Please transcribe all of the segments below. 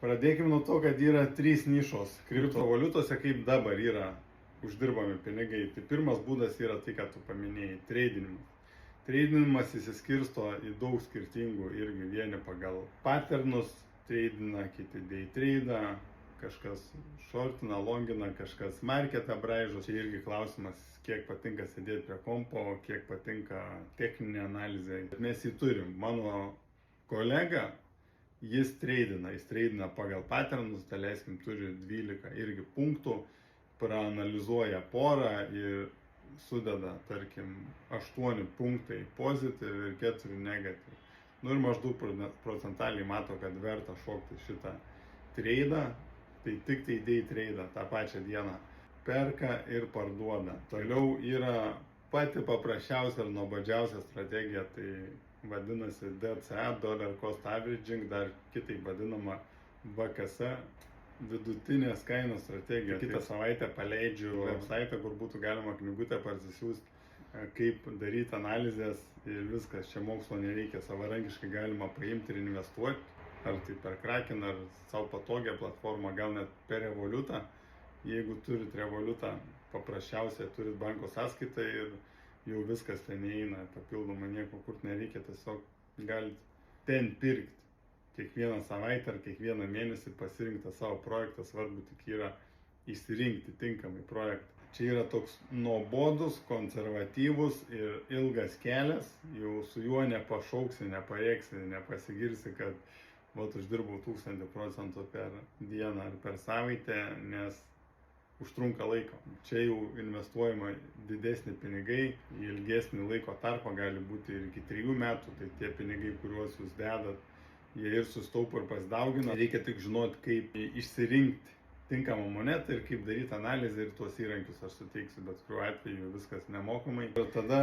Pradėkime nuo to, kad yra 3 nišos kriptovaliutose, kaip dabar yra uždirbami pinigai. Tai pirmas būdas yra tai, ką tu paminėjai - treidinimas. Treidinimas įsiskirsto į daug skirtingų irgi, vieni pagal patternus treidina, kiti day tradą, kažkas shortina, longina, kažkas marketą braižo. Čia irgi klausimas, kiek patinka sėdėti prie kompo, kiek patinka techninė analizė. Mes jį turim. Mano kolega, jis treidina pagal patternus, daleiskim, turi 12 irgi punktų, praanalizuoja porą ir sudeda, tarkim, 8 punktai pozityv ir 4 negatyv. Ir maždaug procentaliai mato, kad verta šokti šitą treidą, tai tik tai day tradą tą pačią dieną perka ir parduoda. Toliau yra pati paprasčiausia ir nuobodžiausia strategija, tai vadinasi DCA, Dollar Cost Averaging, dar kitaip vadinama VKS, vidutinės kainos strategija. Kitą savaitę paleidžiu website, kur būtų galima knygutę parsisiųsti, kaip daryti analizės ir viskas. Čia mokslo nereikia, savarankiškai galima paimti ir investuoti, ar tai per Kraken, ar savo patogią platformą, gal net per Revolutą. Jeigu turit Revolutą, paprasčiausiai turit banko sąskaitą ir jau viskas ten įeina, papildomai nieko kurt nereikia, tiesiog galite ten pirkti. Kiekvieną savaitę ar kiekvieną mėnesį pasirinkti savo projektą, svarbu tik yra išsirinkti tinkamai projektą. Čia yra toks nuobodus, konservatyvus ir ilgas kelias, jau su juo nepašauksi, neparėksi, nepasigirsi, kad uždirbau 1000% per dieną ar per savaitę, nes užtrunka laiko. Čia jau investuojama didesni pinigai, į ilgesnį laiko tarpą, gali būti ir iki 3 metų, tai tie pinigai, kuriuos jūs dedat, jie ir sustaupo ir pasidaugina. Reikia tik žinoti, kaip išsirinkti tinkamą monetą ir kaip daryti analizę, ir tuos įrankius aš suteiksiu, bet kuriuo atveju viskas nemokamai. Ir tada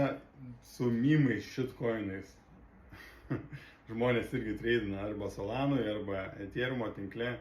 su mymais, shitcoinais žmonės irgi treidina arba Solanui, arba Ethereum tinkle.